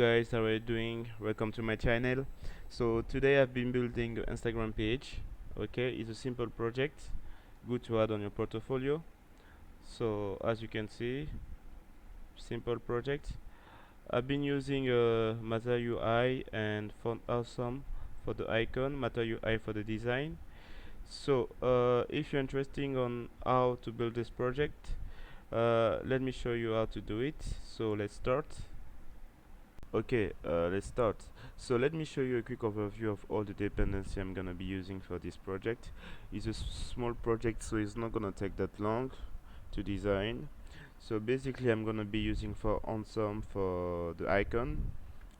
guys, how are you doing? Welcome to my channel. So today I've been building an Instagram page. Okay, it's a simple project, good to add on your portfolio. So as you can see, simple project. I've been using Mata UI and FontAwesome for the icon, Mata UI for the design. So if you're interested on how to build this project, let me show you how to do it. So let's start. Okay, let's start. So let me show you a quick overview of all the dependency I'm gonna be using for this project. It's a small project, so it's not gonna take that long to design. So basically I'm gonna be using for Awesome for the icon,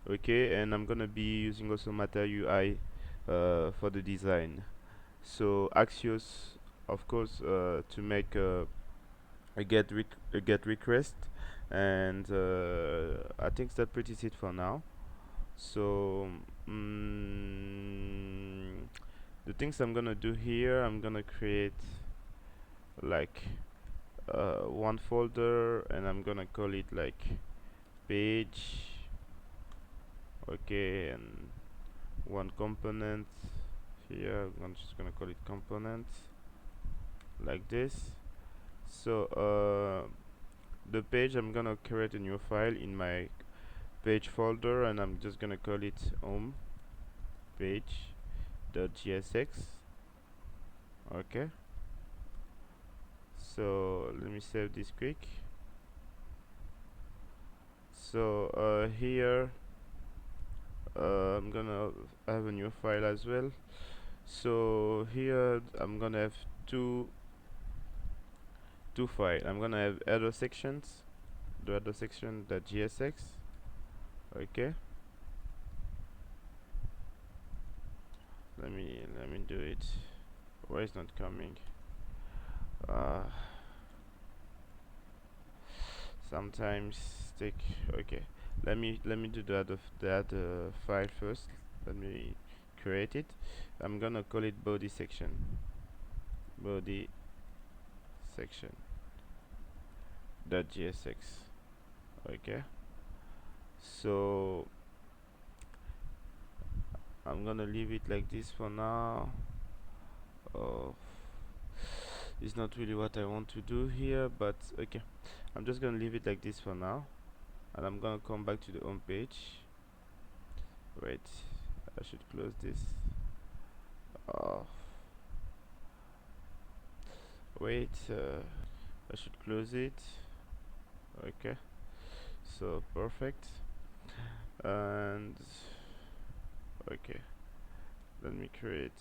okay, and I'm gonna be using also Mata UI for the design. So axios, of course, to make a get request, and I think that's pretty it for now. So the things I'm gonna do here, I'm gonna create like one folder, and I'm gonna call it like page, okay, and one component here. I'm just gonna call it component like this. So the page, I'm gonna create a new file in my page folder, and I'm just gonna call it home page.jsx. okay, so let me save this quick. So here I'm gonna have a new file as well. So here I'm gonna have two files. I'm gonna have header sections, the header section.jsx. okay, let me do it. Why is not coming? Sometimes take. Okay, let me do that file first. Let me create it. I'm gonna call it body section .gsx. okay, so I'm gonna leave it like this for now. It's not really what I want to do here, but okay, I'm just gonna leave it like this for now, and I'm gonna come back to the home page. Wait, I should close this. Wait, I should close it. Okay, so perfect. And okay, let me create.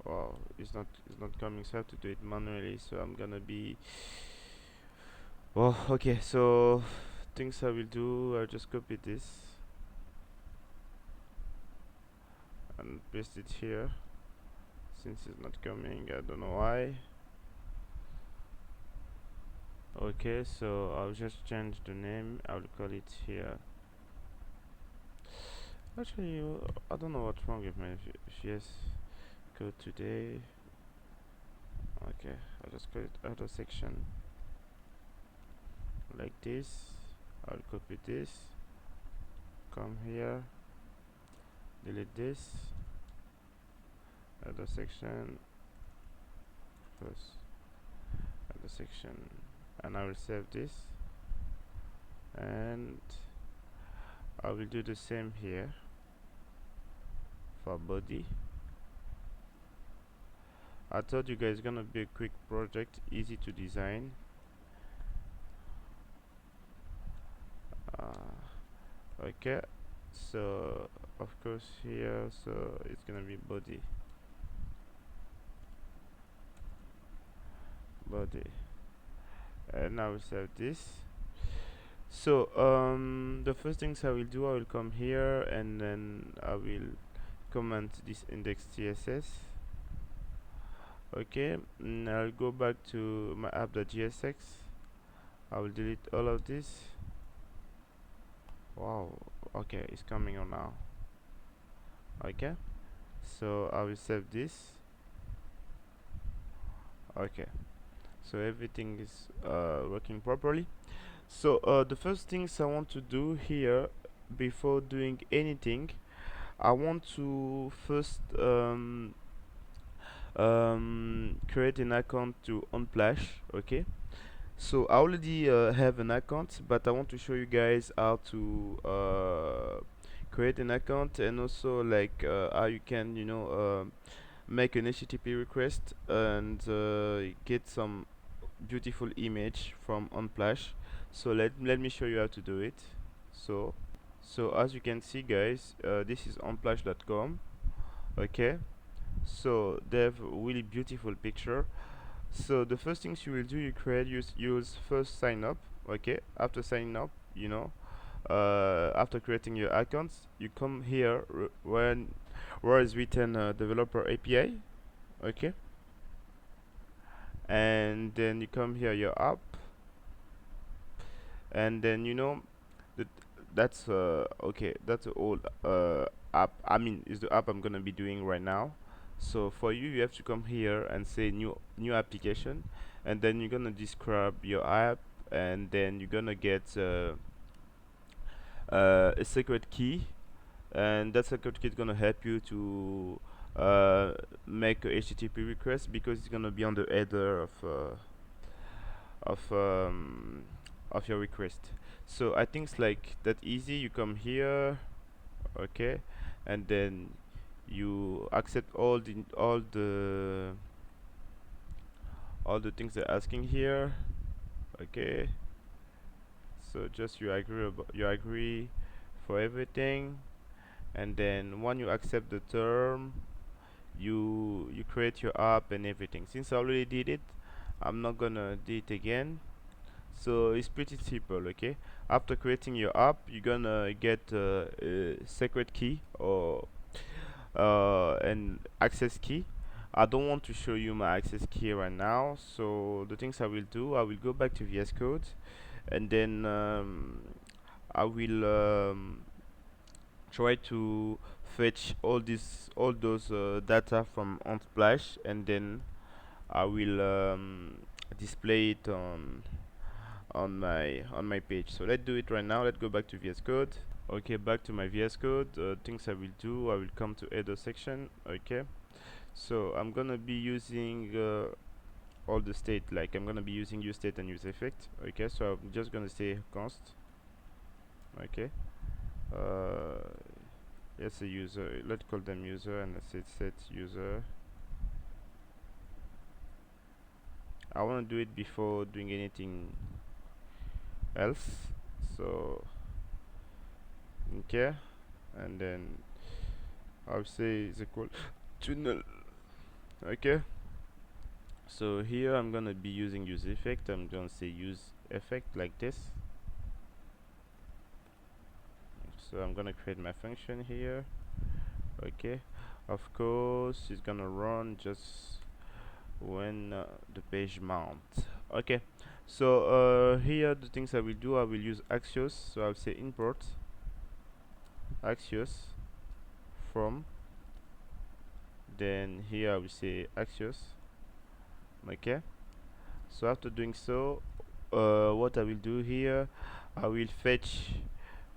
Wow, it's not coming, so I have to do it manually. So I'm gonna be. Well, okay, so things I will do, I'll just copy this and paste it here, since it's not coming, I don't know why. Okay, so I'll just change the name. I'll call it here. Actually, I don't know what's wrong with my VS Code today. Okay, I'll just call it other section like this. I'll copy this, come here, delete this, other section, close other section, and I will save this, and I will do the same here for body. I told you guys it's gonna be a quick project, easy to design. Okay, so of course here, so it's gonna be body, and I will save this. So the first things I will do, I will come here, and then I will comment this index.css. okay, I'll go back to my app.jsx. I will delete all of this. Wow, okay, it's coming on now. Okay, so I will save this. Okay, so everything is working properly. So the first things I want to do here before doing anything, I want to first create an account to Unsplash. Okay, so I already have an account, but I want to show you guys how to create an account, and also like how you can, make an HTTP request and get some beautiful image from Unsplash. So let me show you how to do it. So as you can see, guys, this is unsplash.com. Okay, so they have a really beautiful picture. So the first things you will do, use first sign up. Okay, after signing up, after creating your accounts, you come here where is written developer API. Okay, and then you come here your app, and then that that's okay, that's the old app. I mean, is the app I'm gonna be doing right now. So for you, you have to come here and say new application, and then you're gonna describe your app, and then you're gonna get a secret key, and that secret key is gonna help you to make a HTTP request, because it's gonna be on the header of um, of your request. So I think it's like that easy. You come here, okay, and then you accept all the things they're asking here. Okay, so just you agree for everything, and then when you accept the term, you create your app and everything. Since I already did it, I'm not gonna do it again. So it's pretty simple. Okay, after creating your app, you're gonna get a secret key or an access key. I don't want to show you my access key right now, so the things I will do, I will go back to VS Code, and then I will try to fetch all those data from Unsplash, and then I will display it on my page. So let's do it right now. Let's go back to VS Code. Okay, back to my VS Code. Things I will do, I will come to header section. Okay, so I'm gonna be using all the state, like I'm gonna be using use state and use effect. Okay, so I'm just gonna say const. Okay, uh, let's say user, let's call them user, and let's say set user. I want to do it before doing anything else, so okay, and then I'll say is equal to null. Okay, so here I'm gonna be using use effect. I'm gonna say use effect like this. So I'm gonna create my function here. Okay, of course it's gonna run just when the page mount. Okay, so here the things I will do, I will use axios. So I'll say import axios from, then here I will say axios. Okay, so after doing so, what I will do here, I will fetch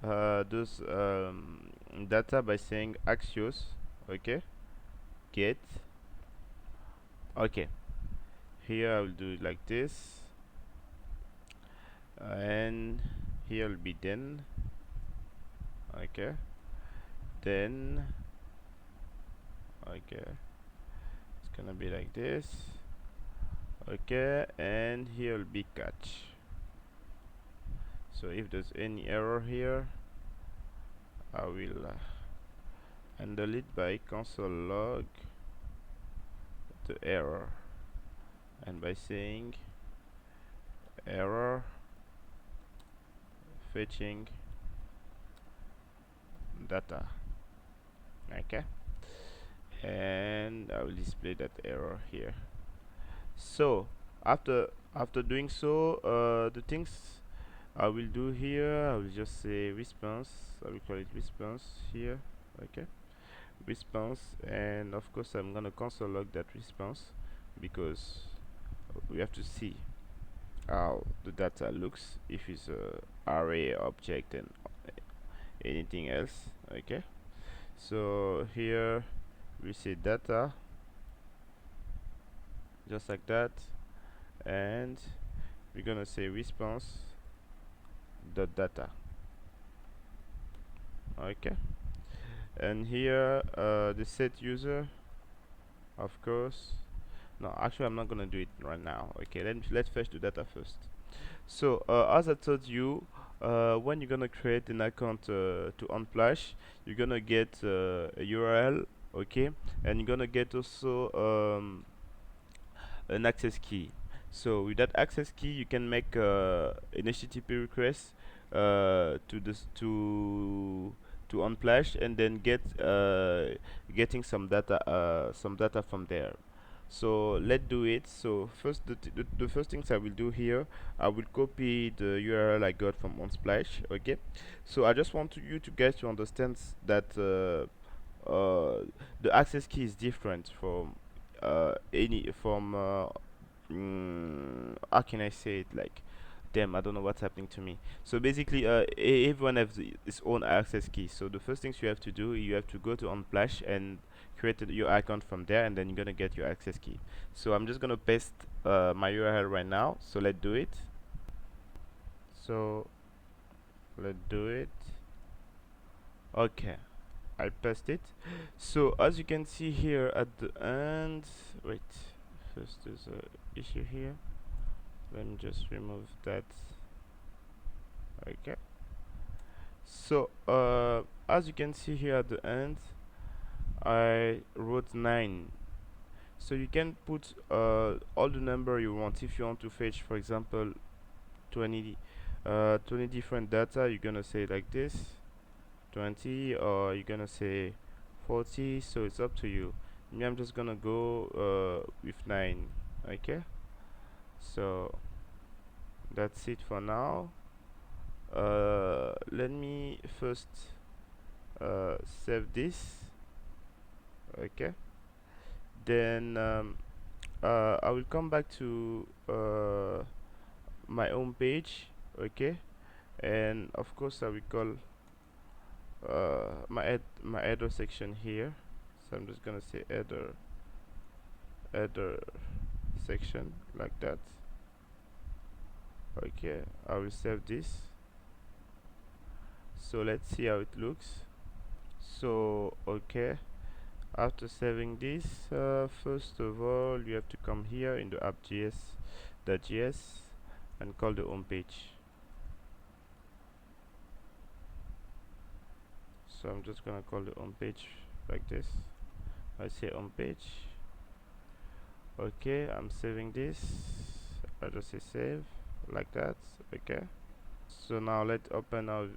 those data by saying axios. Okay, get. Okay, here I will do it like this, and here will be then. Okay, then okay, it's gonna be like this. Okay, and here will be catch. So if there's any error here, I will handle it by console log the error, and by saying error fetching data. Okay, and I will display that error here. So after doing so, the things I will do here, I will just say response. I will call it response here. Okay, response, and of course I'm gonna console log that response, because we have to see how the data looks, if it's a array, object, and anything else. Okay, so here we say data, just like that, and we're gonna say response dot data. Okay, and here the set user, of course. No, actually I'm not gonna do it right now. Okay, let's fetch the data first. So as I told you, when you're gonna create an account to Unsplash, you're gonna get a URL, okay, and you're gonna get also an access key. So with that access key, you can make an HTTP request to this to Unsplash, and then getting some data from there. So let's do it. So first, the first things I will do here, I will copy the URL I got from Unsplash. Okay, so I just want you to guys to understand that the access key is different from any from how can I say it, like, damn, I don't know what's happening to me. So basically everyone has its own access key. So the first things you have to do, you have to go to Unsplash and create your account from there, and then you're gonna get your access key. So I'm just gonna paste my URL right now, so let's do it. So let's do it. Okay, I paste it. So as you can see here at the end, wait, first there's a issue here. Let me just remove that. Okay, so as you can see here at the end, I wrote 9. So you can put all the number you want. If you want to fetch, for example, 20 20 different data, you're gonna say like this, 20, or you're gonna say 40. So it's up to you. Me, I'm just gonna go with 9. Okay, so that's it for now. Let me first save this. Okay, then I will come back to my home page. Okay, and of course I will call my header section here. So I'm just gonna say header section, like that. Okay, I will save this. So let's see how it looks. So okay, after saving this, first of all you have to come here in the app.js and call the home page. So I'm just gonna call the home page like this. I say home page. Okay, I'm saving this. I just say save, like that. Okay, so now let's open our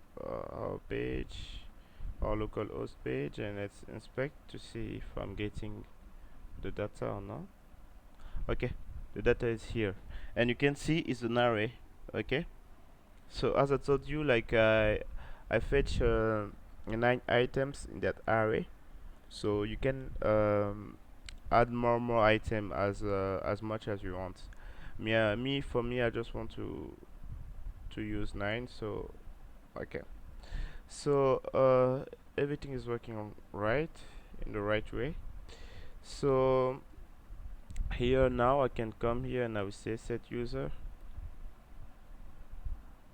page, our local host page, and let's inspect to see if I'm getting the data or not. Okay, the data is here, and you can see it's an array. Okay, so as I told you, like I fetch 9 items in that array, so you can add more item as much as you want. For me, I just want to use 9. So okay, so everything is working on right, in the right way. So here now I can come here and I will say set user,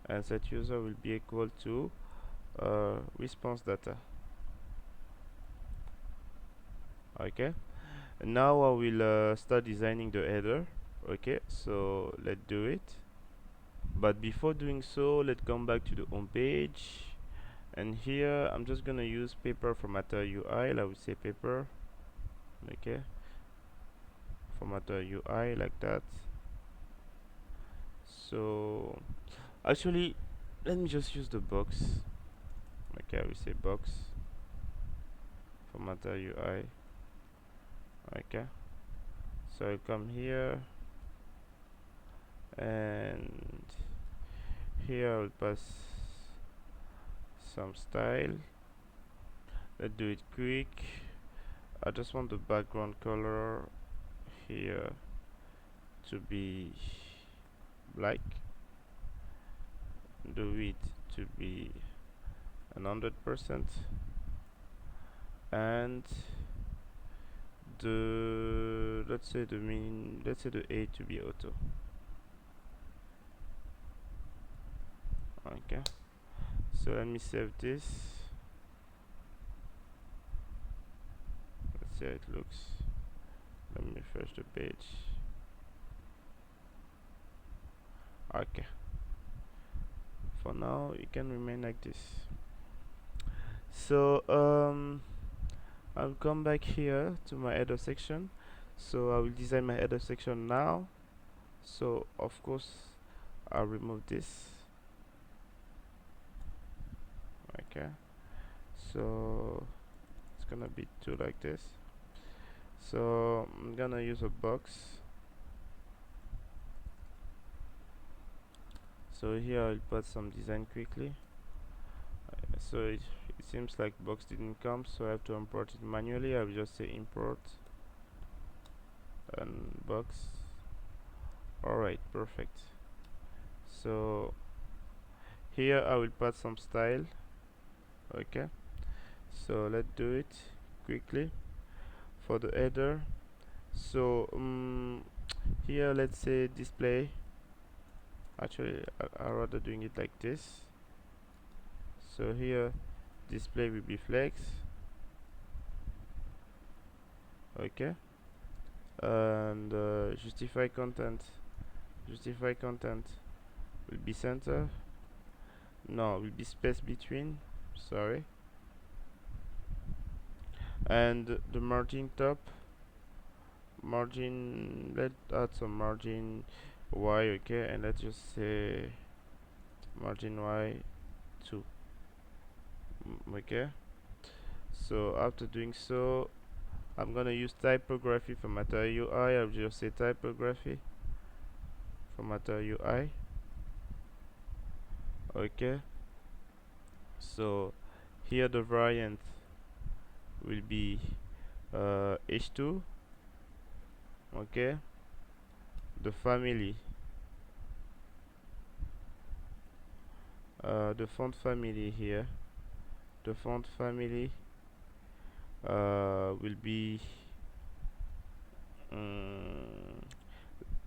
and set user will be equal to response data. Okay, and now I will start designing the header. Okay, so let's do it. But before doing so, let's come back to the home page, and here I'm just gonna use paper formatter UI. I will say paper. Okay, formatter UI, like that. So actually, let me just use the box. Okay, I will say box formatter UI. Okay, so I come here, and here I'll pass some style. Let's do it quick. I just want the background color here to be black, the width to be 100%, and the let's say the A to be auto. Okay, so let me save this. Let's see how it looks. Let me refresh the page. Okay, for now it can remain like this. So I'll come back here to my header section. So I will design my header section now. So of course I'll remove this. Okay, so it's gonna be two like this. So I'm gonna use a box. So here I'll put some design quickly. So it seems like box didn't come, so I have to import it manually. I will just say import and box. Alright, perfect. So here I will put some style. Okay, so let's do it quickly for the header. So here let's say display. Actually I rather doing it like this. So here display will be flex. Okay, and justify content will be center. No, will be space between, sorry. And the margin top, margin, let's add some margin y. Okay, and let's just say margin y 2. Okay, so after doing so, I'm gonna use typography for material UI. I'll just say typography for material UI. Okay, so here the variant will be h2. Okay, the family, the font family here, the font family will be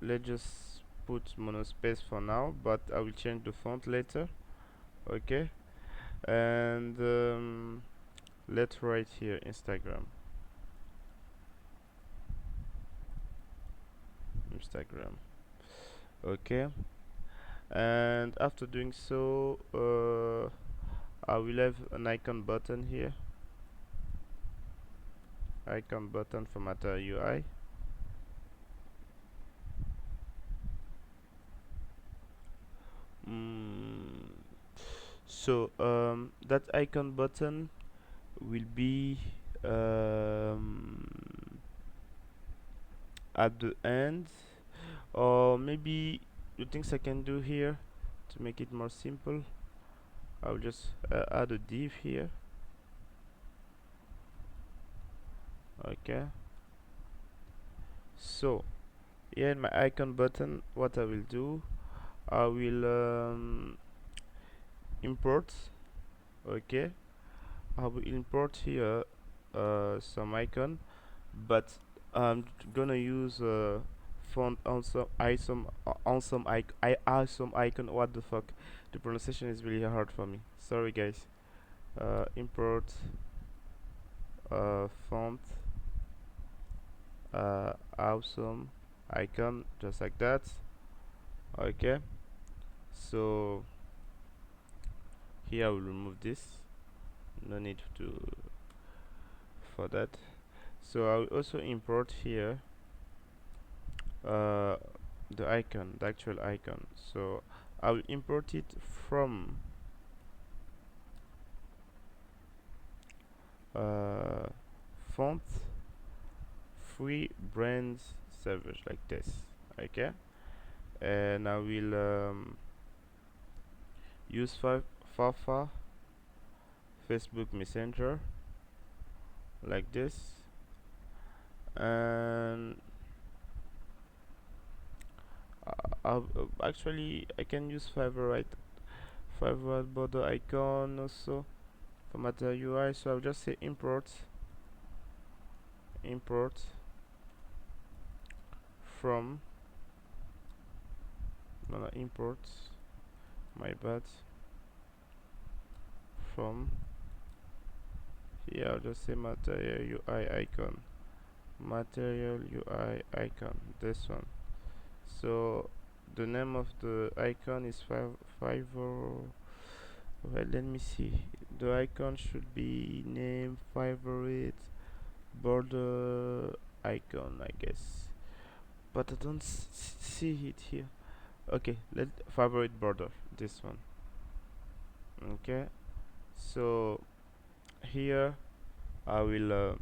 let's just put monospace for now, but I will change the font later. Okay, and let's write here Instagram. Okay, and after doing so, I will have an icon button here, icon button for material UI. So that icon button will be at the end, or maybe the things I can do here to make it more simple, I'll just add a div here. Okay, so here in my icon button, what I will do, I will import. Okay, I will import here some icon, but I'm gonna use font awesome icon. What the fuck, the pronunciation is really hard for me, sorry guys. Import font awesome icon, just like that. Okay, so here I will remove this, no need for that. So I will also import here the icon, the actual icon. So I will import it from font free-brands-svg, like this. Okay, and I will use Fafa Facebook Messenger, like this, and actually I can use favorite border icon also for material UI, so I'll just say import from no, import, my bad, from here. I'll just say material UI icon, this one. So the name of the icon is well, let me see. The icon should be named favorite border icon, I guess, but I don't see it here. Okay, let favorite border, this one. Okay, so here I will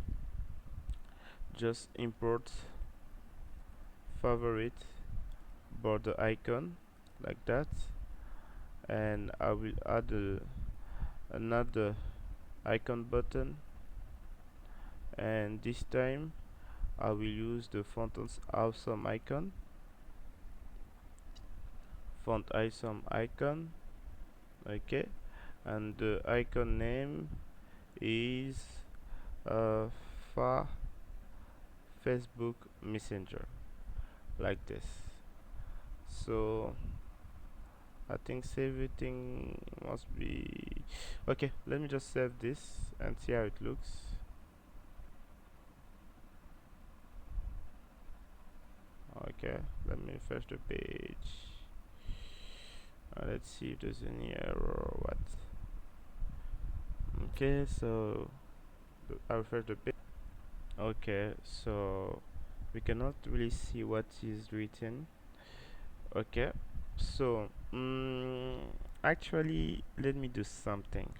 just import favorite border icon like that, and I will add another icon button, and this time I will use the awesome icon, icon. Okay, and the icon name is for Facebook Messenger, like this. So I think everything must be okay. Let me just save this and see how it looks. Okay, let me refresh the page. Let's see if there's any error or what. Okay, so I refresh the page. Okay, so we cannot really see what is written. Okay, so actually let me do something.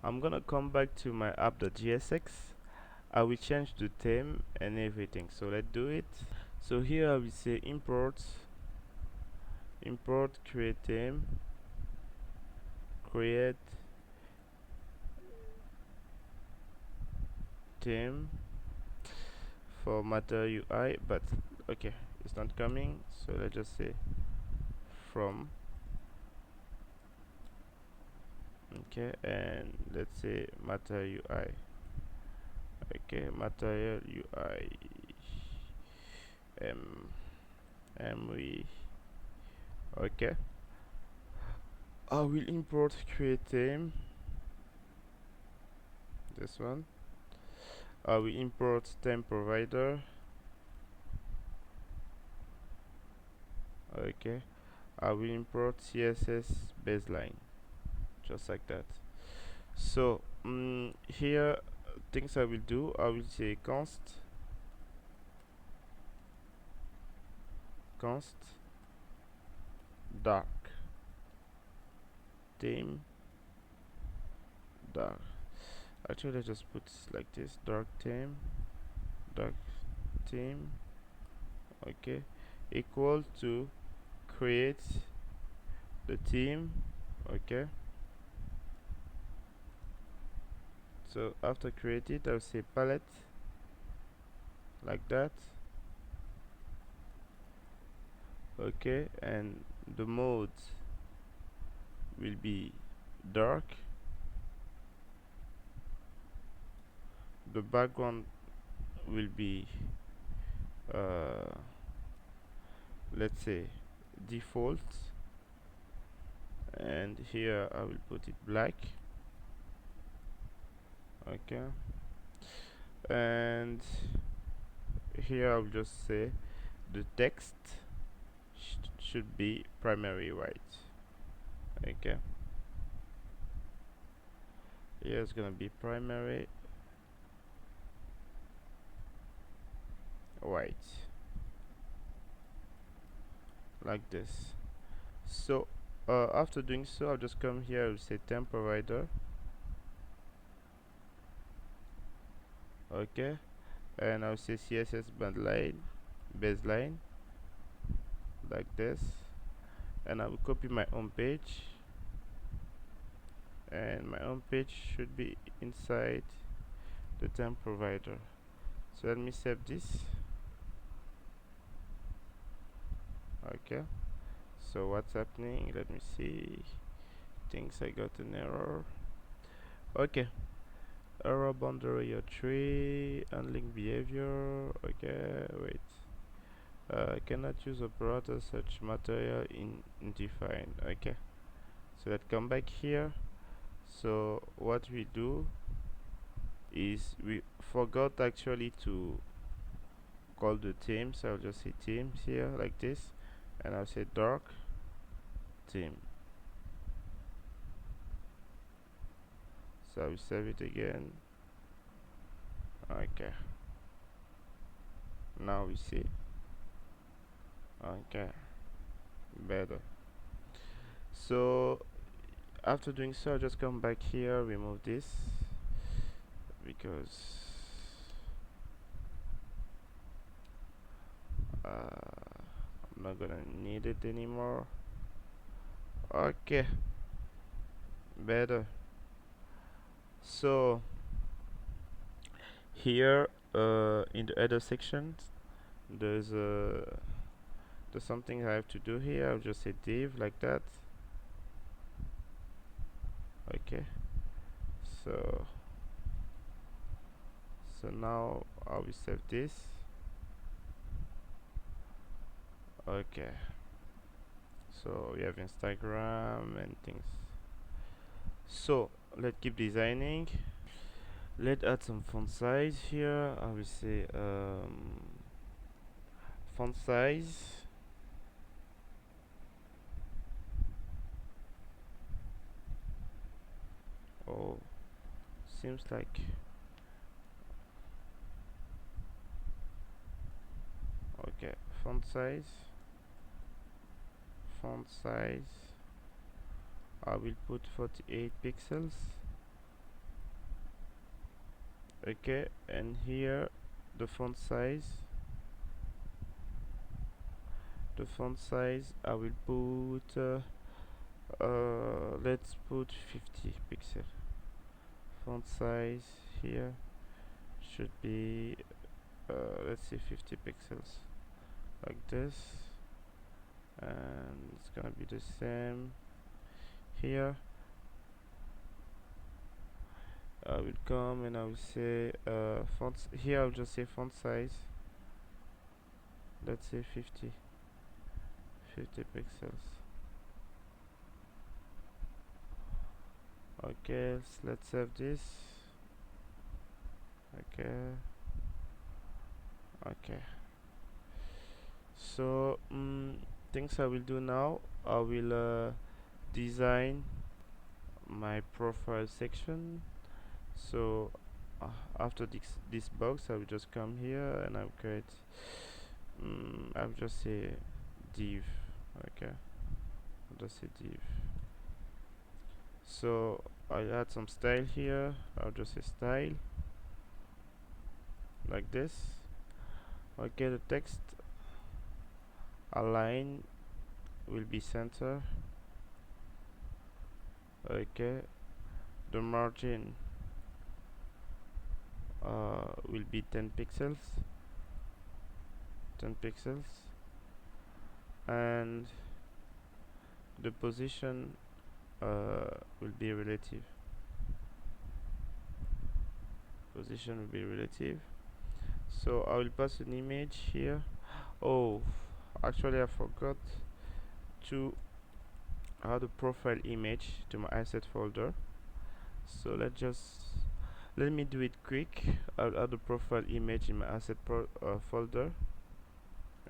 I'm gonna come back to my app.jsx. I will change the theme and everything, so let's do it. So here I will say import create theme, create theme for material UI, but okay, it's not coming, so let's just say from. Okay, and let's say material UI. Okay, material UI we okay. I will import create theme, this one. I will import theme provider. Okay, I will import CSS baseline, just like that. So here things I will do, I will say const dark theme dark. Actually, let's just put like this, dark theme. Okay, equal to create the theme. Okay, so after create it, I'll say palette, like that. Okay, and the mode will be dark. The background will be let's say default, and here I will put it black. Okay, and here I'll just say the text should be primary white. Okay, here it's gonna be primary white, like this. So after doing so, I'll just come here, I'll say theme provider. Okay, and I'll say CSS baseline, like this, and I will copy my home page, and my home page should be inside the theme provider. So let me save this. Okay, So what's happening? Let me see. Thinks I got an error. Okay. Error boundary or tree, unlinked behavior. Okay, wait. Cannot use operator such material in define. Okay. So let's come back here. So what we do is we forgot actually to call the theme, so I'll just say themes here like this, and I'll say dark theme. So I will save it again. Okay, now we see. Okay, better. So after doing so, I'll just come back here, remove this because I'm not gonna need it anymore. Okay, better. So here in the header section, there's something I have to do here. I'll just say div like that. Okay, so now I will save this. Okay, so we have Instagram and things. So let's keep designing. Let's add some font size here. I will say font size. Oh, seems like okay. Font size. I will put 48 pixels. Okay, and here the font size I will put let's put 50 pixels. Font size here should be let's say 50 pixels like this, and it's gonna be the same here. I will come and I will say fonts here. I'll just say font size, let's say 50 pixels. Okay, let's save this. Okay, so things I will do now, I will design my profile section. So after this box, I will just come here and I will create I will just say div. Okay, I'll just say div. So I'll add some style here. I'll just say style like this. Okay, the text align will be center. Okay, the margin will be 10 pixels, and the position will be relative. So I will pass an image here. Oh, actually I forgot to add a profile image to my asset folder. So let me do it quick. I'll add a profile image in my asset folder.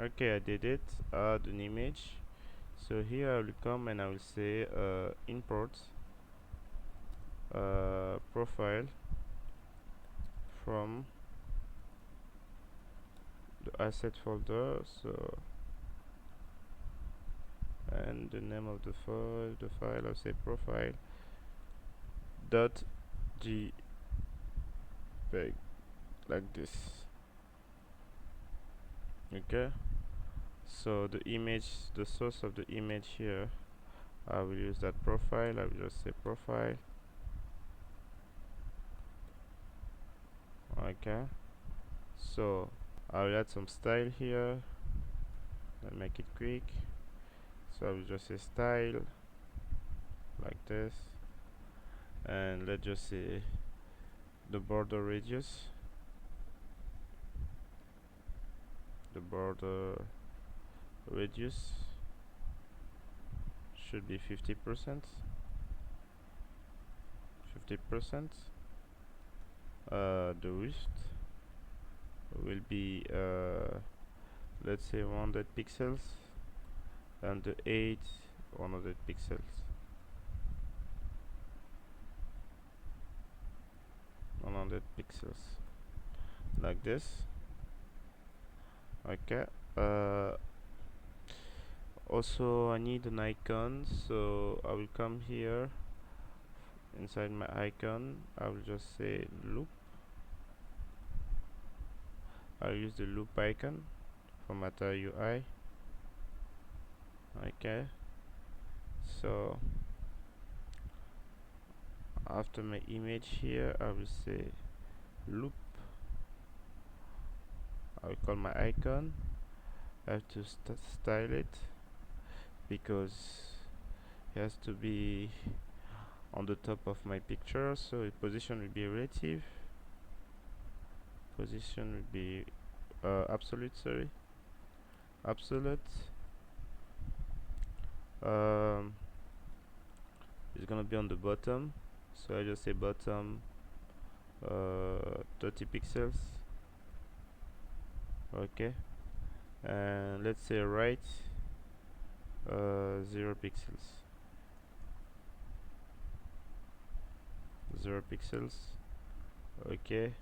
Okay, I did it. Add an image. So here I will come and I will say import profile from the asset folder. So and the name of the file I'll say profile dot jpeg like this. Okay, so the image, the source of the image here, I will use that profile. I will just say profile. Okay, so I will add some style here and make it quick. So I will just say style like this, and let's just say the border radius, should be 50%. The width will be let's say 100 pixels, and the height 100 pixels. 100 pixels like this. Okay. Also I need an icon, so I will come here inside my icon. I will just say loop. I'll use the loop icon for Meta UI. Okay, so after my image here, I will say loop. I will call my icon. I have to style it because it has to be on the top of my picture, so the position will be relative. Position will be absolute, sorry. Absolute. It's gonna be on the bottom, so I just say bottom 30 pixels. Okay, and let's say right 0 pixels. 0 pixels. Okay,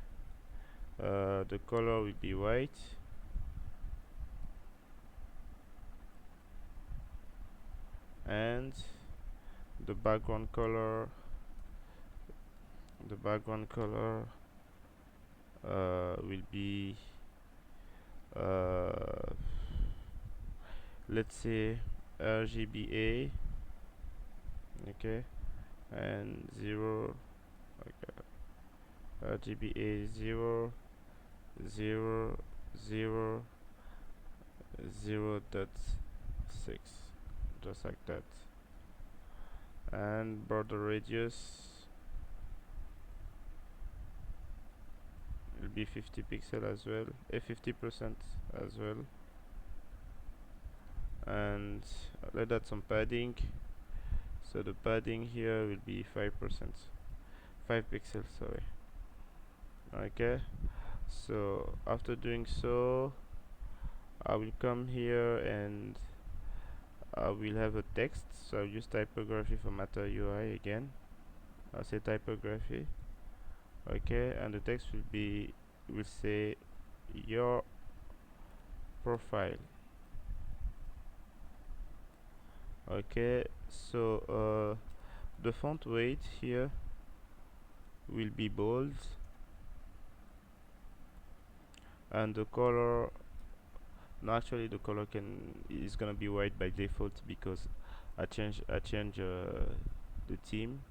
the color will be white, and the background color will be let's say RGBA. Okay, and 0. Okay, RGBA 0 0 0 0.6, just like that. And border radius will be 50 pixel as well, 50% as well. And let's add some padding, so the padding here will be 5%, 5 pixels, sorry. Okay, so after doing so, I will come here and I will have a text, so I'll use typography for Meta UI again. I'll say typography. Okay, and the text will say your profile. Okay, so the font weight here will be bold, and the color, no, actually the color is gonna be white by default because I change the theme.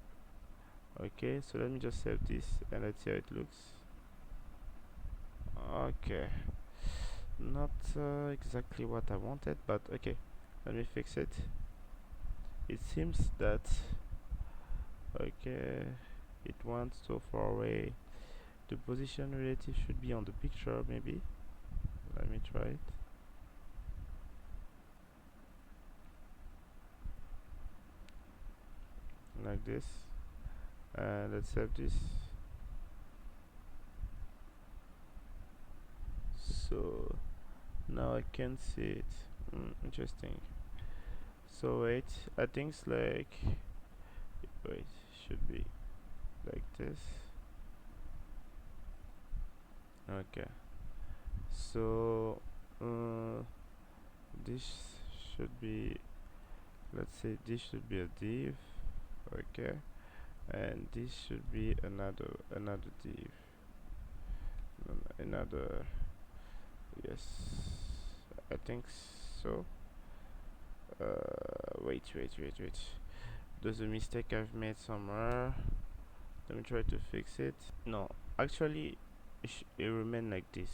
Okay, so let me just save this and let's see how it looks. Okay, not exactly what I wanted, but okay, let me fix it. It seems that okay, it wants so far away. The position relative should be on the picture, maybe. Let me try it. Like this. Let's save this. So now I can see it. Interesting. So wait, I think it's like, wait, should be like this. Okay, so this should be, let's say this should be a div. Okay, and this should be another div, another, yes, I think so. Wait, there's a mistake I've made somewhere. Let me try to fix it. No, actually it remain like this.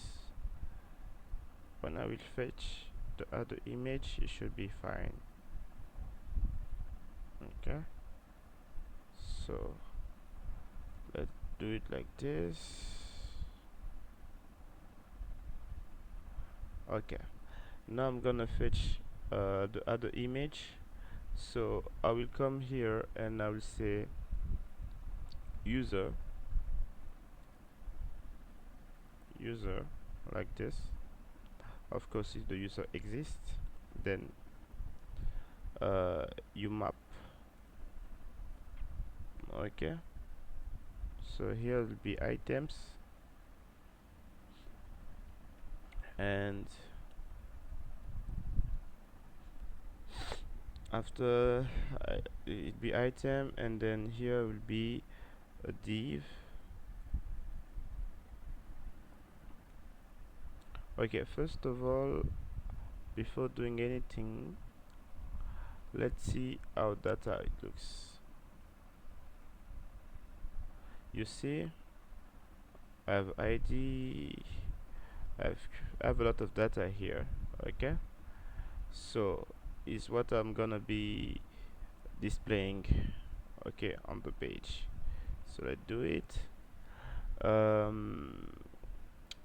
When I will fetch the other image, it should be fine. Okay, so let's do it like this. Okay, now I'm gonna fetch the other image. So I will come here and I will say user like this. Of course, if the user exists, then you map. Okay, so here will be items, and after it be item, and then here will be a div. Okay, first of all, before doing anything, let's see how data it looks. You see, I have ID, I have a lot of data here. Okay, so is what I'm gonna be displaying, okay, on the page. So let's do it.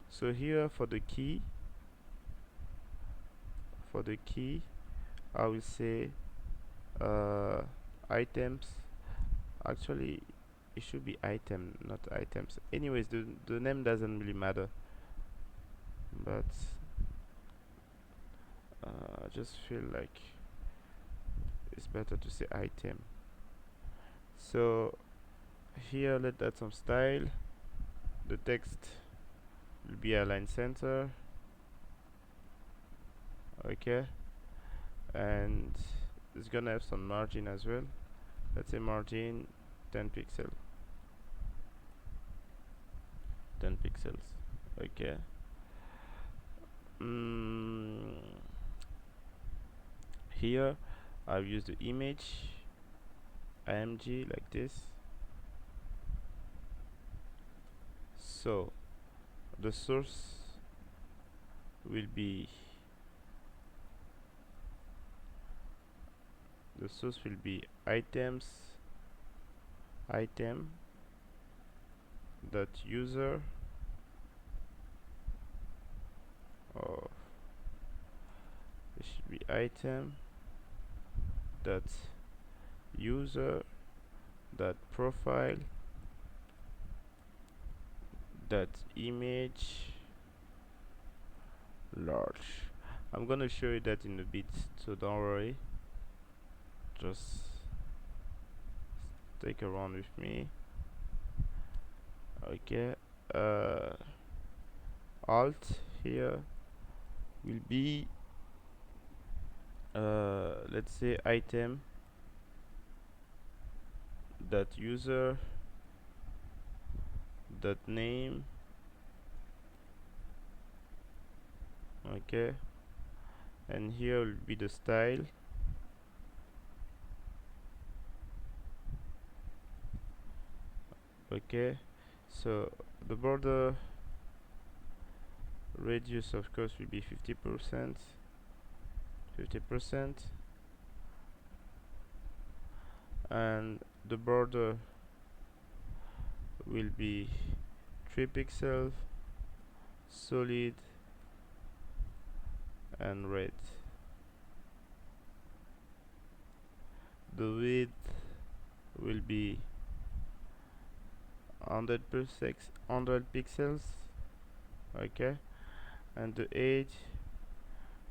So here for the key, I will say items. Actually, it should be item, not items. Anyways, the name doesn't really matter, but I just feel like it's better to say item. So here, let's add some style. The text will be align center. Okay, and it's gonna have some margin as well. Let's say margin 10 pixels. Okay. Here I'll use the image img like this. So the source will be items item dot user, or it should be item dot user dot profile dot image large. I'm gonna show you that in a bit, so don't worry, just stick around with me. Okay, alt here will be let's say item dot user dot name. Okay, and here will be the style. Okay, so the border radius of course will be 50%, and the border will be 3 pixels, solid and red. The width will be 100 pixels. Okay, and the age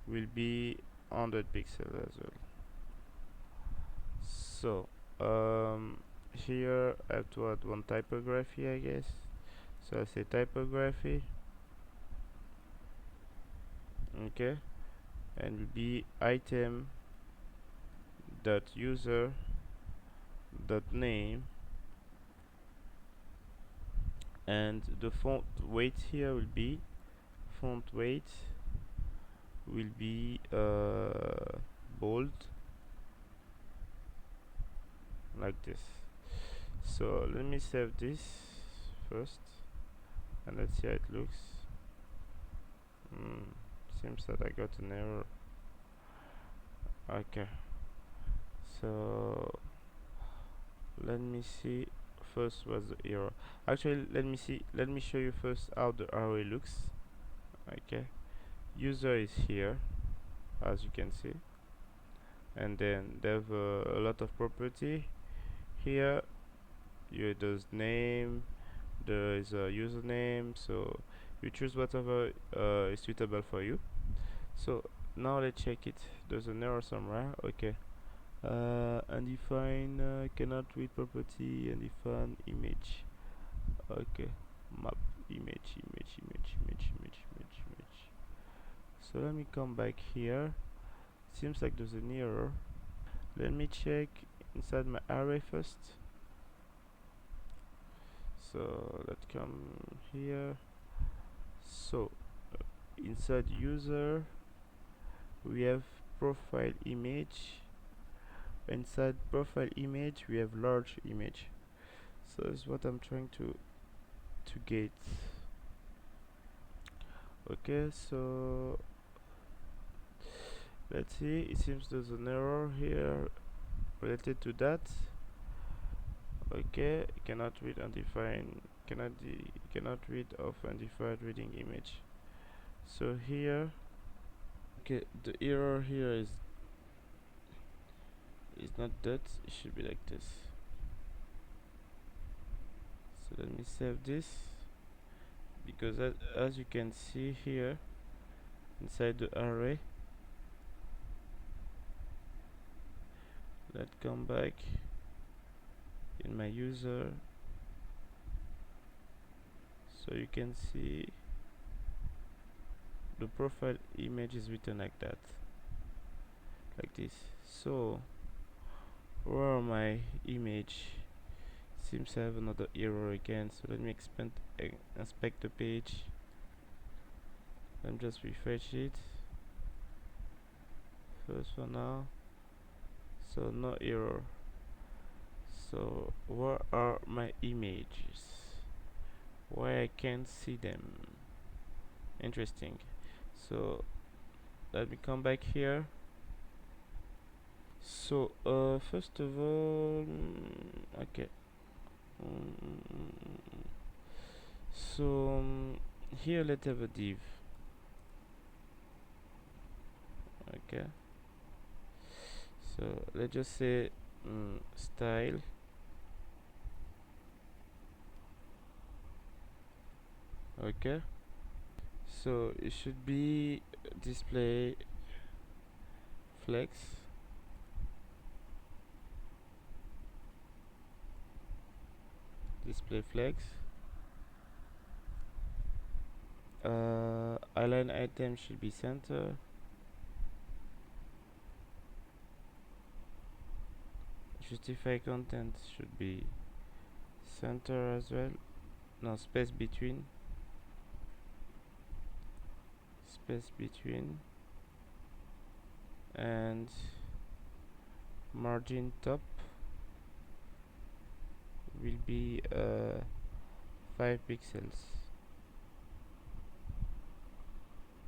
will be 100 pixels as well. So here I have to add one typography, I guess. So I say typography. Okay, and will be item dot user dot name, and the font weight here will be bold like this. So let me save this first and let's see how it looks. Seems that I got an error. Okay, so let me see first what's the error. Actually, let me show you first how the array looks. Okay, user is here, as you can see, and then they have a lot of property here. There's name, there is a username, so you choose whatever is suitable for you. So now let's check it. There's an error somewhere. Okay, undefined cannot read property, undefined image. Okay, map image. So let me come back here. Seems like there's an error. Let me check inside my array first. So let's come here. So inside user we have profile image. Inside profile image we have large image. So that's what I'm trying to get. Okay, so let's see. It seems there's an error here related to that. Okay, cannot read undefined, cannot read of undefined reading image. So here, okay, the error here is not that, it should be like this. So let me save this, because as you can see here inside the array, let's come back in my user, so you can see the profile image is written like that, like this. So where are my image? Seems to have another error again, so let me inspect the page. Let me just refresh it first for now. So no error. So where are my images? Why I can't see them? Interesting. So let me come back here. So first of all, okay. So here let's have a div. Okay, so let's just say style. Okay, so it should be display flex. Display flex. Align item should be center. Justify content should be center as well. No, space between. And margin top will be 5 pixels.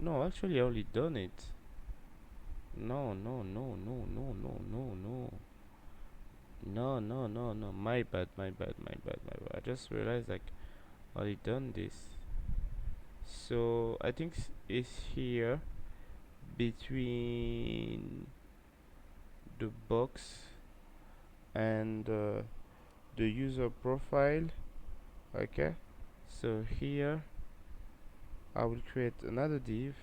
No, actually I already done it. No, my bad. I just realized like I already done this. So I think it's here between the box and the user profile. Okay, so here I will create another div.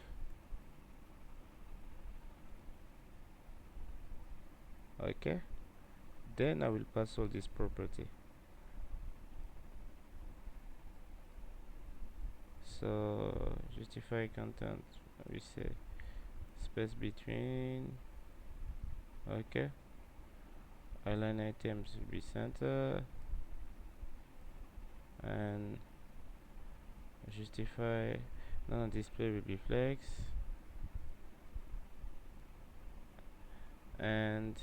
Okay, then I will pass all this property. So justify content, we say space between. Okay, align items will be center, and justify display will be flex, and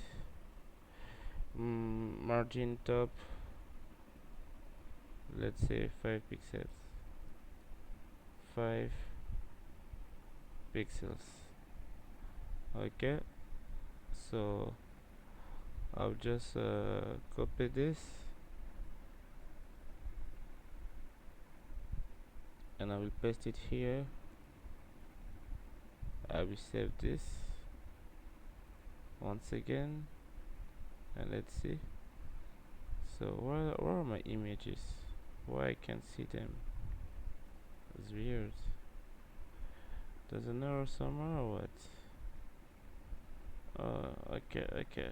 margin top, let's say 5 pixels. Okay, so I'll just copy this and I will paste it here. I will save this once again and let's see. So where are my images? Why I can't see them? It's weird. There's an error somewhere or what? Okay.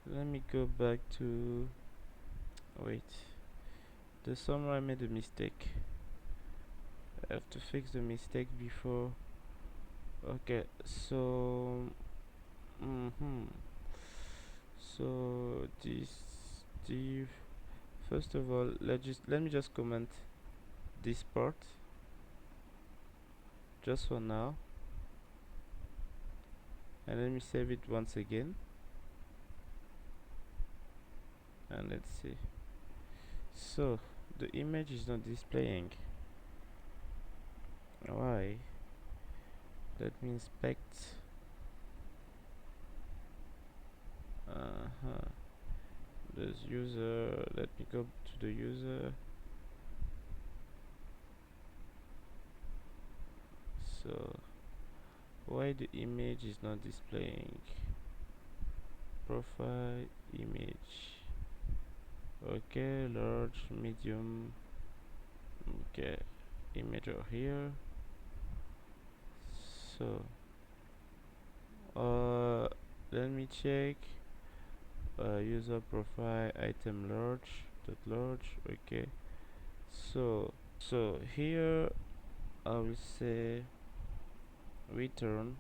Let me go back to... Wait. The somewhere I made a mistake. I have to fix the mistake before... Okay, so... So this div... First of all, let me just comment this part just for now, and let me save it once again and let's see. So the image is not displaying. Why? Let me inspect. There's user. Let me go to the user. So why the image is not displaying? Profile image. Okay, large, medium. Okay, image over here. So let me check. User profile item large. Okay, so here I will say return.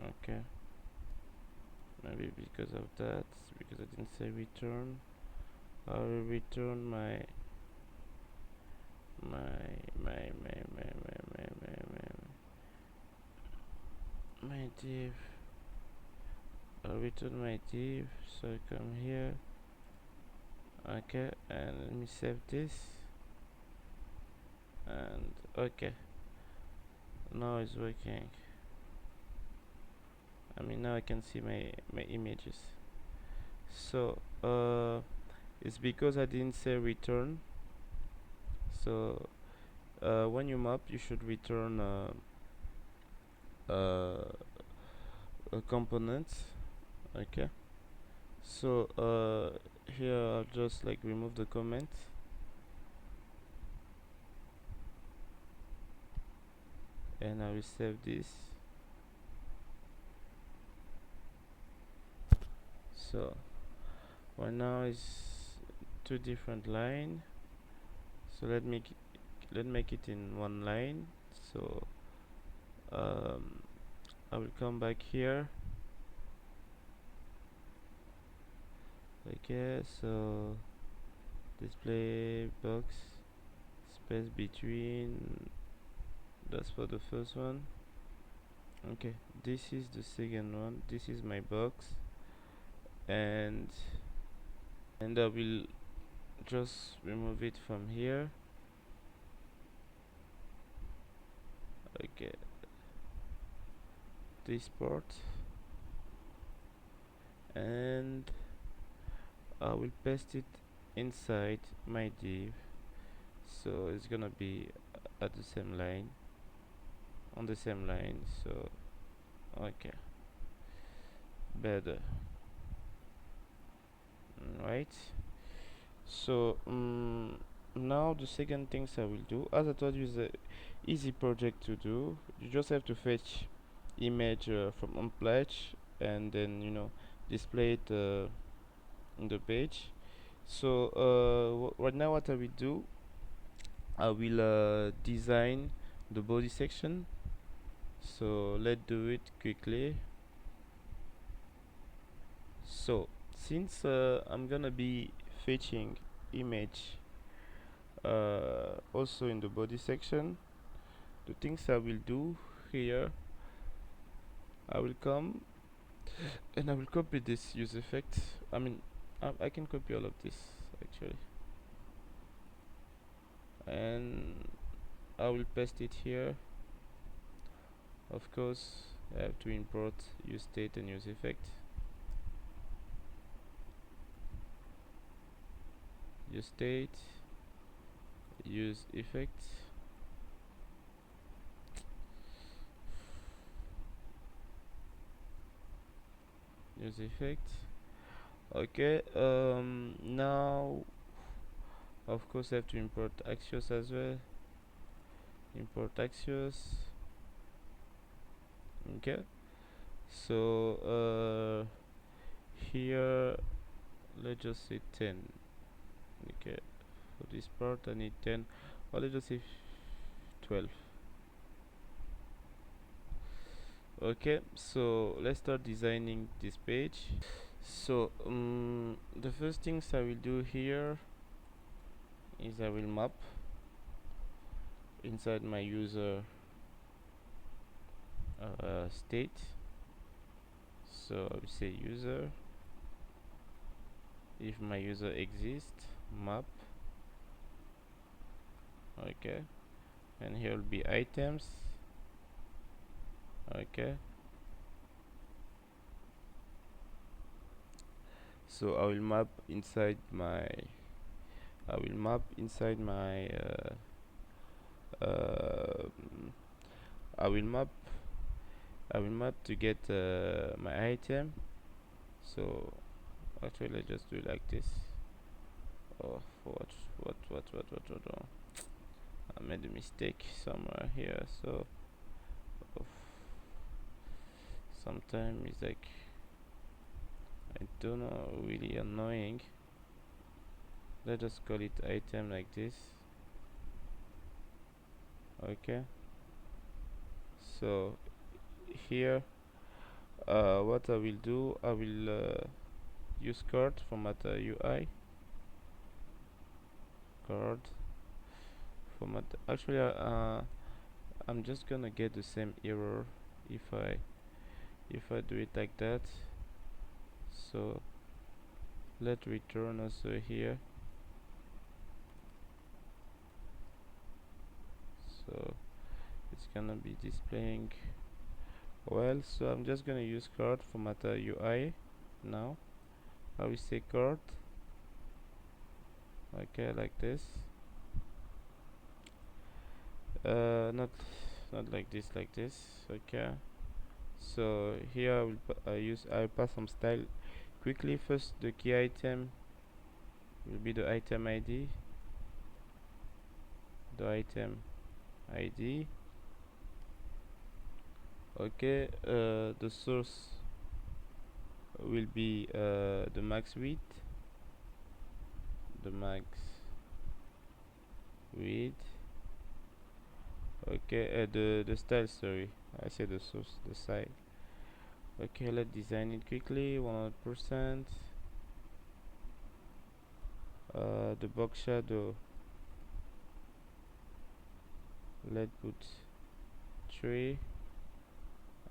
Okay, maybe because of that, because I didn't say return, I will return my div. I'll return my div. So I come here. Okay, and let me save this. And okay, now it's working. I mean, now I can see my images. So it's because I didn't say return. So when you map, you should return a component. Okay, so here I'll just like remove the comment and I will save this. So right now is two different line, so let make it in one line. So I will come back here. Okay, so display box space between, that's for the first one. Okay, this is the second one. This is my box, and I will just remove it from here. Okay, this part, and I will paste it inside my div, so it's gonna be at the same line, on the same line. So okay, better. Right, so now the second things I will do, as I told you, is a easy project to do. You just have to fetch image from Unsplash and then display it on the page. So right now what I will do, I will design the body section. So let's do it quickly. So since I'm gonna be fetching image also in the body section, the things I will do here, I will come and I will copy this use effect. I mean, I can copy all of this actually, and I will paste it here. Of course I have to import use state and use effect. use state, use effect, use effect. Okay, now of course I have to import axios as well. Import axios. Okay, so here let's just say 10. Okay, for this part I need 10, or let's just say 12. Okay, so let's start designing this page. So the first things I will do here is I will map inside my user state. So I will say user, if my user exists, map. Okay, and here will be items. Okay, so I will map inside my I will map inside my I will map to get my item. So actually let's just do it like this. Oh, what oh. I made a mistake somewhere here, so sometimes it's like, I don't know, really annoying. Let's just call it item like this. Okay, so here what I will do, I will use card format UI card format. Actually I'm just gonna get the same error if I do it like that. So let's return also here. So it's gonna be displaying well. So I'm just gonna use card format UI now. I will say card. Okay, like this. Not like this, like this. Okay, so here I will I pass some style quickly. First, the key item will be the item ID, okay. The source will be the max width, okay. The style, sorry, I said the source, the side. Okay, let's design it quickly. 100%. The box shadow, let's put 3,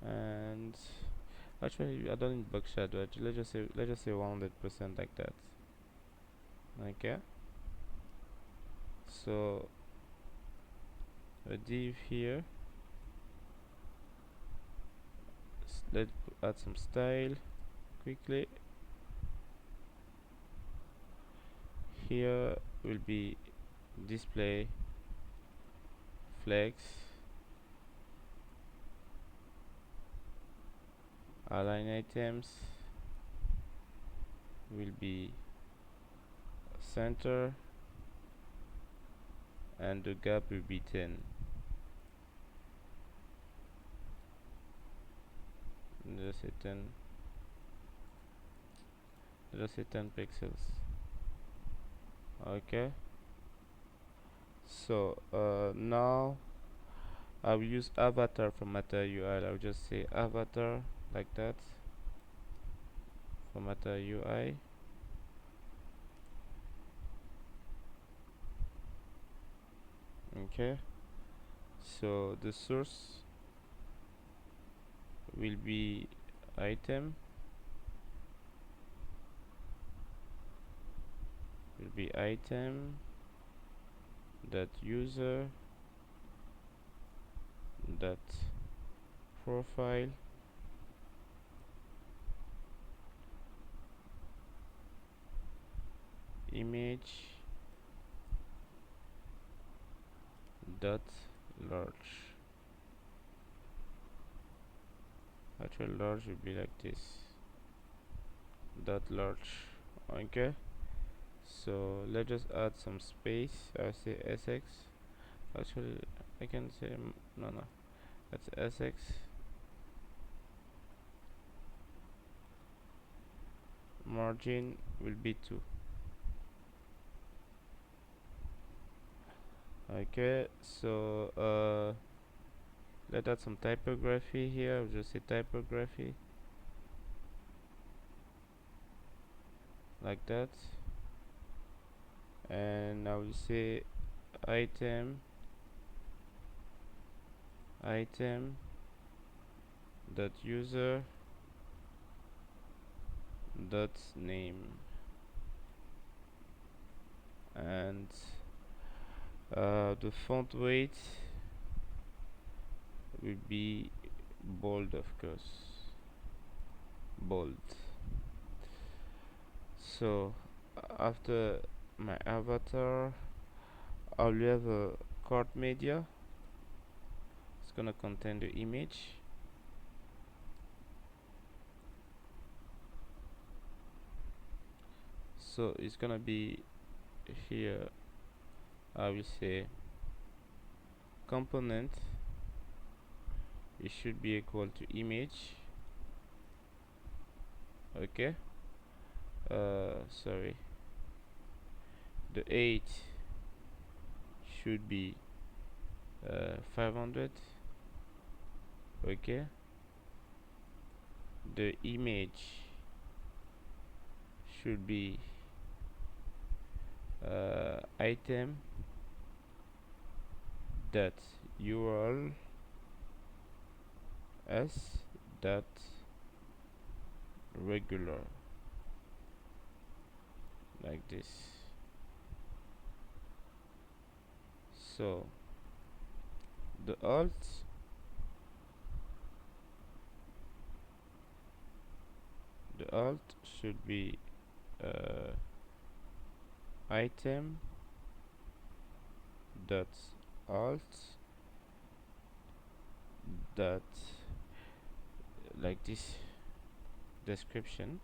and actually I don't need box shadow. Actually, let's just say 100% like that. Okay, so a div here. Let's add some style quickly. Here will be display flex, align items will be center, and the gap will be 10. Just say 10. Just say 10 pixels. Okay, so now I will use avatar format UI. I will just say avatar like that, format UI. Okay, so the source will be item, that user that profile image dot large. Actual large will be like this, dot large. Okay, so let's just add some space. I'll say sx. Actually I can say no, that's sx margin will be 2. Okay, so let's add some typography here. I'll just say typography like that, and I will say item dot user dot name, and the font weight will be bold, of course, bold. So after my avatar, I'll have a cart media. It's gonna contain the image. So it's gonna be here. I will say component, it should be equal to image. Okay, sorry, the 8 should be 500. Okay, the image should be item dot url s dot regular, like this. So the alt should be item dot alt dot, like this, description.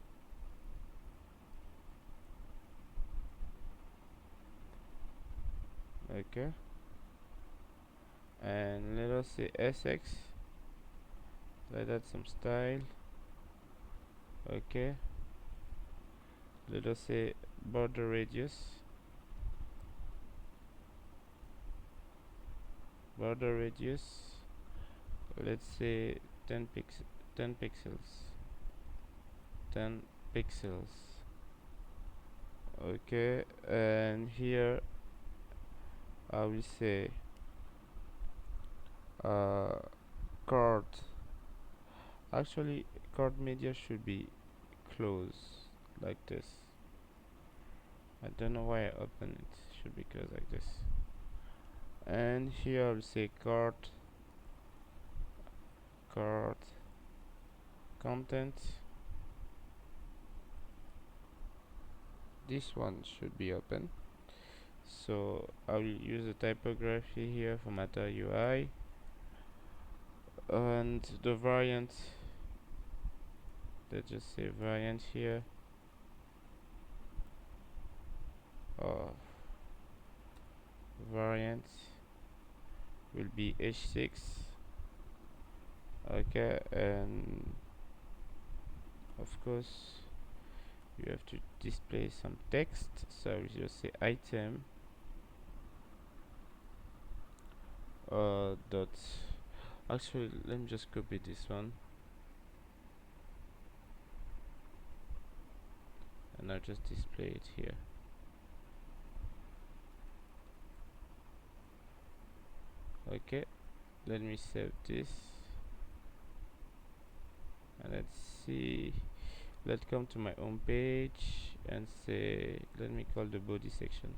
Okay, and let us say sx, let add some style. Okay, let us say border radius, let's say 10 pixels. Okay, and here I will say card. Actually, card media should be closed like this. I don't know why I open it. Should be closed like this. And here I will say card content. This one should be open. So I will use the typography here for Meta UI, and the variant, let's just say variant here. Variant will be h6. Okay, and of course you have to display some text, so I will just say item dot, actually let me just copy this one and I'll just display it here. Okay, let me save this and let's see. Let's come to my home page and say, let me call the body section.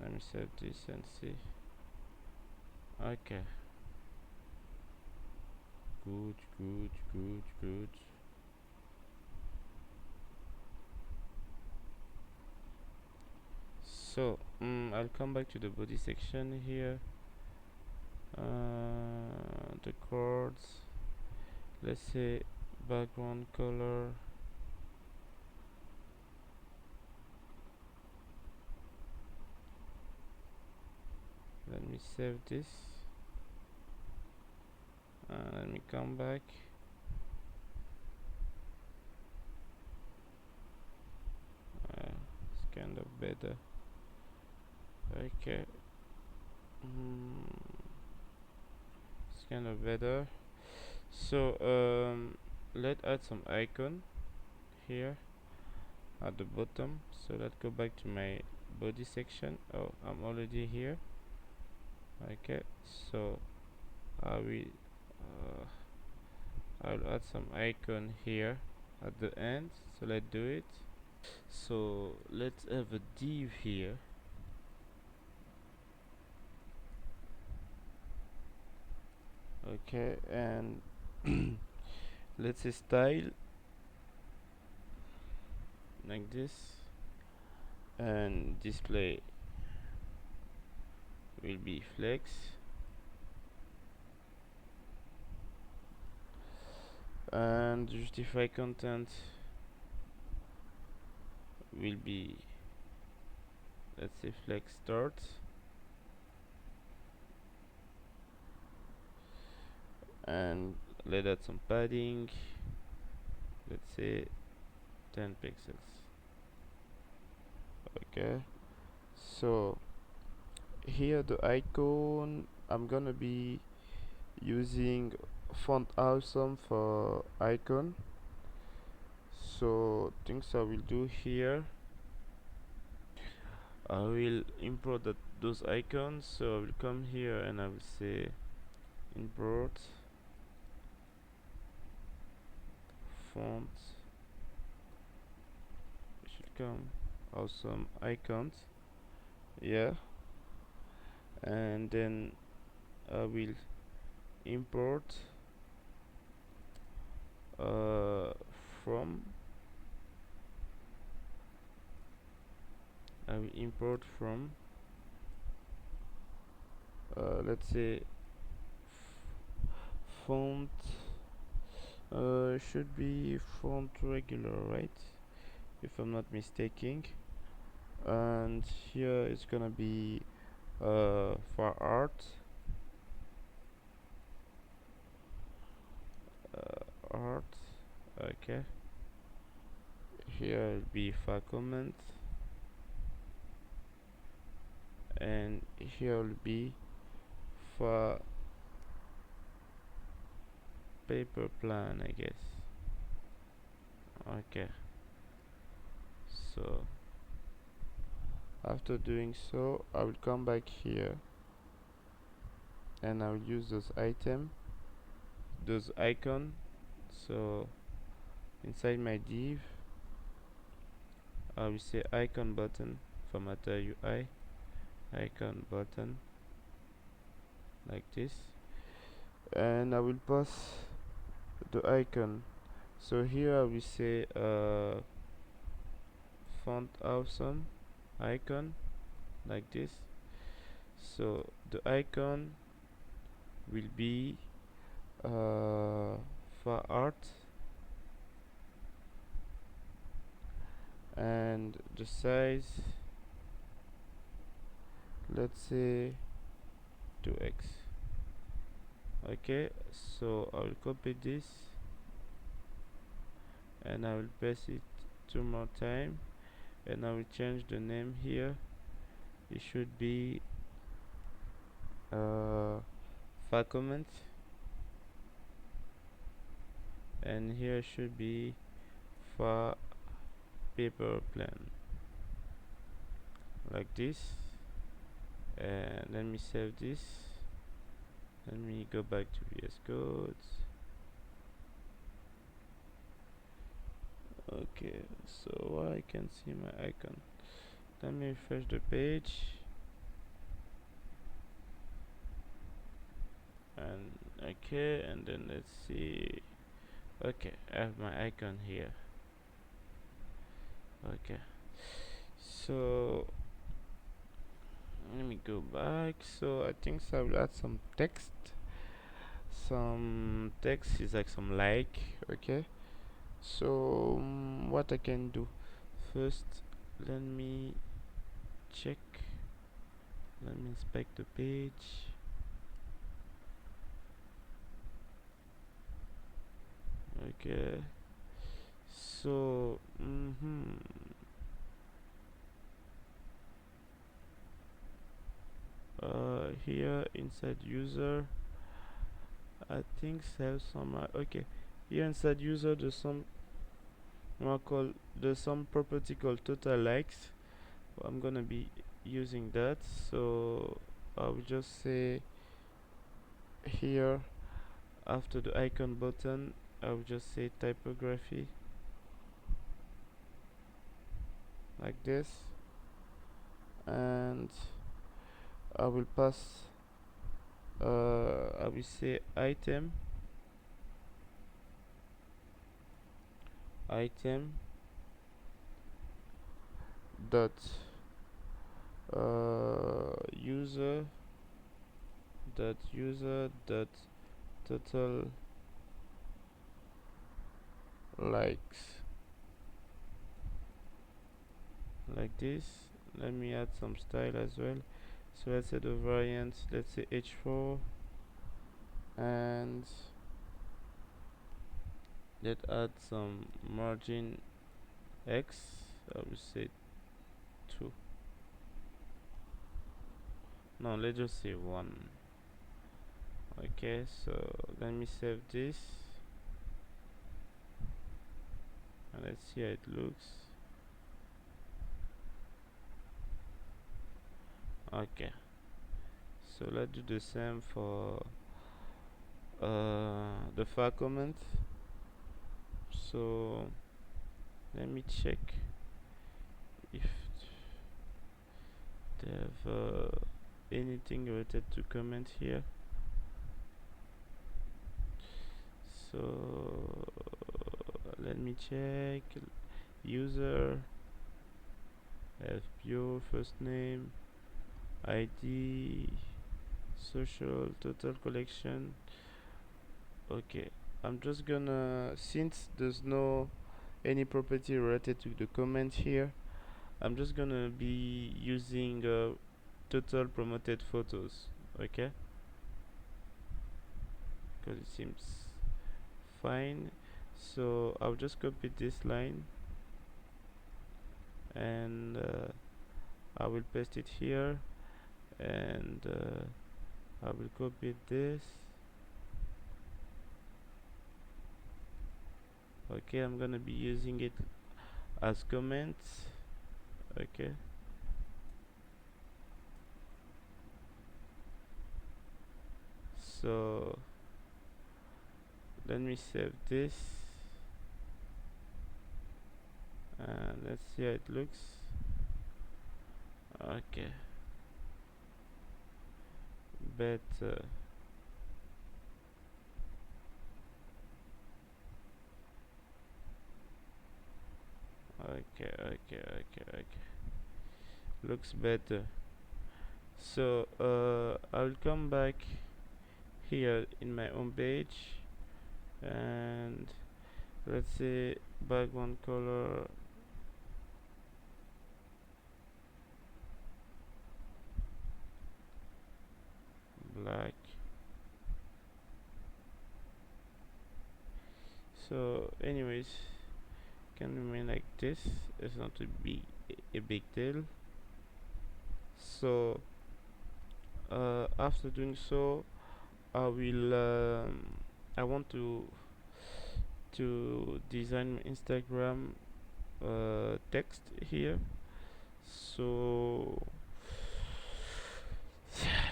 Let me save this and see. Okay, good. So I'll come back to the body section here. The chords, let's say background color, let me save this, let me come back. It's kind of better. Okay, it's kind of better. So let's add some icon here at the bottom. So let's go back to my body section. Oh, I'm already here. Okay, so I'll add some icon here at the end. So let's do it. So let's have a div here. Okay, and let's say style like this, and display will be flex, and justify content will be, let's say, flex start, and let's add some padding, let's say 10 pixels. Okay, so here the icon, I'm gonna be using FontAwesome for icon. So things I will do here, I will import those icons. So I will come here and I will say import font, it should come awesome icons, yeah, and then I will import from, I will import from let's say font, should be font regular, right, if I'm not mistaken. And here it's gonna be for art, art, okay. Here will be for comment, and here will be for paper plan, I guess. Okay, so after doing so, I will come back here and I will use those icon. So inside my div, I will say icon button for matter UI, icon button like this, and I will pass the icon. So here I will say font awesome icon like this. So the icon will be for art, and the size, let's say 2x. Okay, so I will copy this and I will paste it 2 more times, and I will change the name here. It should be for comment, and here should be for paper plan like this. And let me save this, let me go back to VS Code. Okay, so I can see my icon. Let me refresh the page, and okay, and then let's see. Okay, I have my icon here. Okay, so go back. So I think so I will add some text. Some text is like some like. Okay, so what I can do first, let me check, let me inspect the page. Okay, so here inside user, I think have some okay, here inside user there's some there's some property called total likes. I'm gonna be using that, so I will just say here after the icon button I will just say typography like this, and I will pass I will say item dot user dot total likes, like this. Let me add some style as well. So let's say the variant, let's say h4, and let's add some margin x. I will say 2. No, let's just say 1. Okay, so let me save this and let's see how it looks. Okay, so let's do the same for the far comment. So let me check if they have anything related to comment here. So let me check. User, have bio, first name, ID, social, total collection. Okay, I'm just gonna, since there's no any property related to the comment here, I'm just gonna be using total promoted photos. Okay, because it seems fine. So I'll just copy this line and I will paste it here, and I will copy this. Okay, I'm gonna be using it as comments. Okay, so let me save this and let's see how it looks. Okay, better. Okay, looks better. So I'll come back here in my home page, and let's say background color black. So anyways, can remain like this. It's not to be a big deal. So after doing so, I will I want to design Instagram text here. So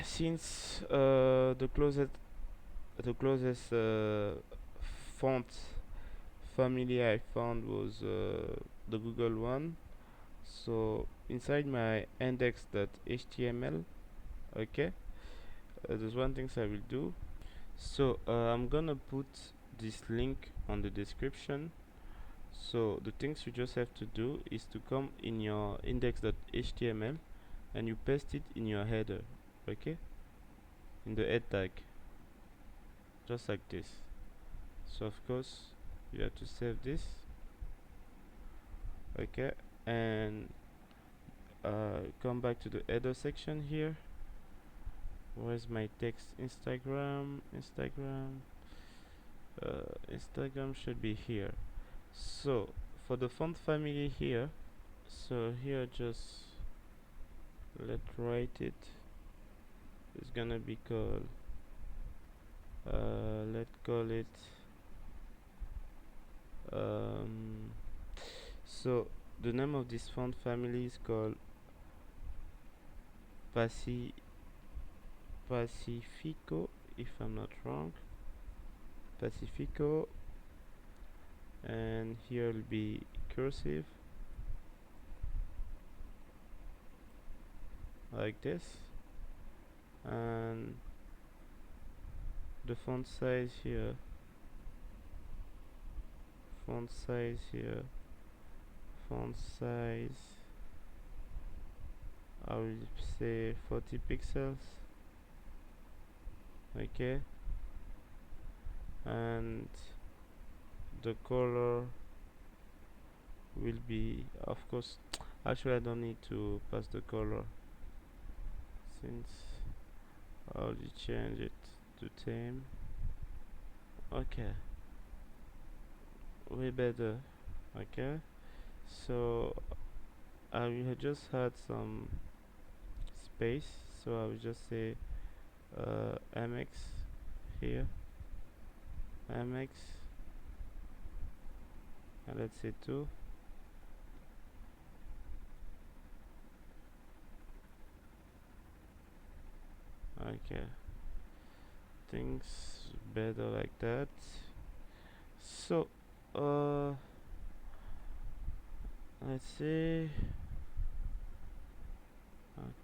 since the closest font family I found was the Google one, so inside my index.html, okay, there's one thing I will do. So I'm gonna put this link on the description. So the things you just have to do is to come in your index.html and you paste it in your header, okay, in the head tag, just like this. So of course you have to save this, okay, and come back to the header section here. Where's my text? Instagram should be here. So for the font family here, so here just let's write it. It's gonna be called let's call it so the name of this font family is called Pacifico, if I'm not wrong. Pacifico, and here will be cursive like this, and the font size here, font size I will say 40 pixels, okay, and the color will be, of course, actually I don't need to pass the color since I already changed it to theme. Okay, way better. Okay, so I will just add some space, so I will just say mx here, mx, and let's say 2. Okay, things better like that. So let's see.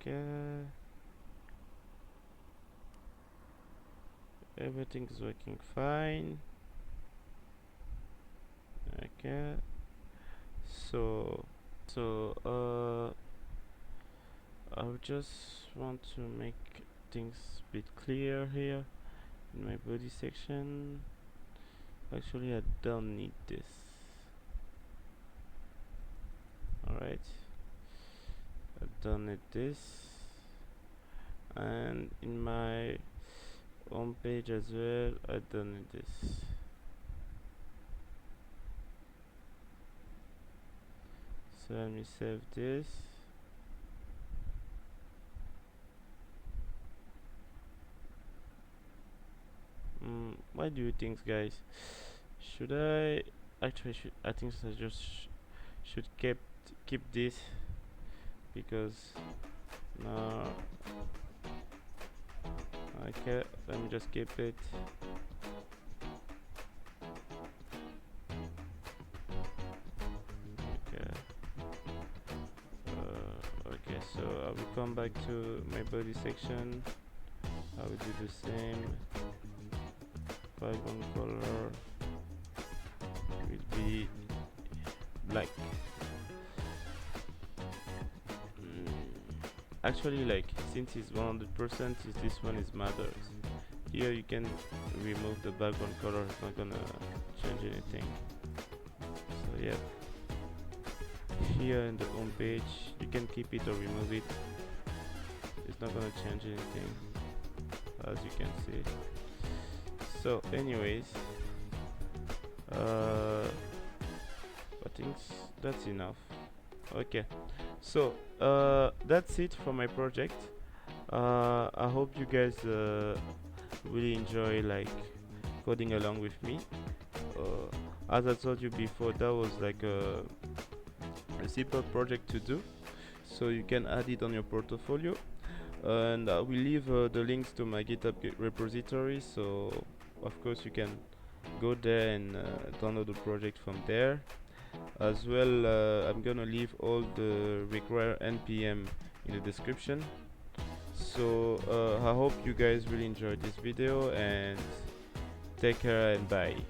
Okay, everything is working fine. Okay, so I would just want to make things a bit clear here in my body section. Actually I don't need this. Alright, I don't need this, and in my home page as well I don't need this. So let me save this. What do you think, guys? Should I actually I think I just should keep this, because no. Okay, let me just keep it. Okay. Okay, so I will come back to my body section. I will do the same. Background color will be black. Actually, like, since it's 100%, this one is matters. Here you can remove the background color, it's not gonna change anything. So yeah, here in the home page you can keep it or remove it, it's not gonna change anything, as you can see. So anyways, I think that's enough. Okay, so that's it for my project. I hope you guys really enjoy like coding along with me. As I told you before, that was like a simple project to do, so you can add it on your portfolio, and I will leave the links to my GitHub repository, so of course you can go there and download the project from there. As well, I'm gonna leave all the required npm in the description. So I hope you guys really enjoyed this video, and take care and bye.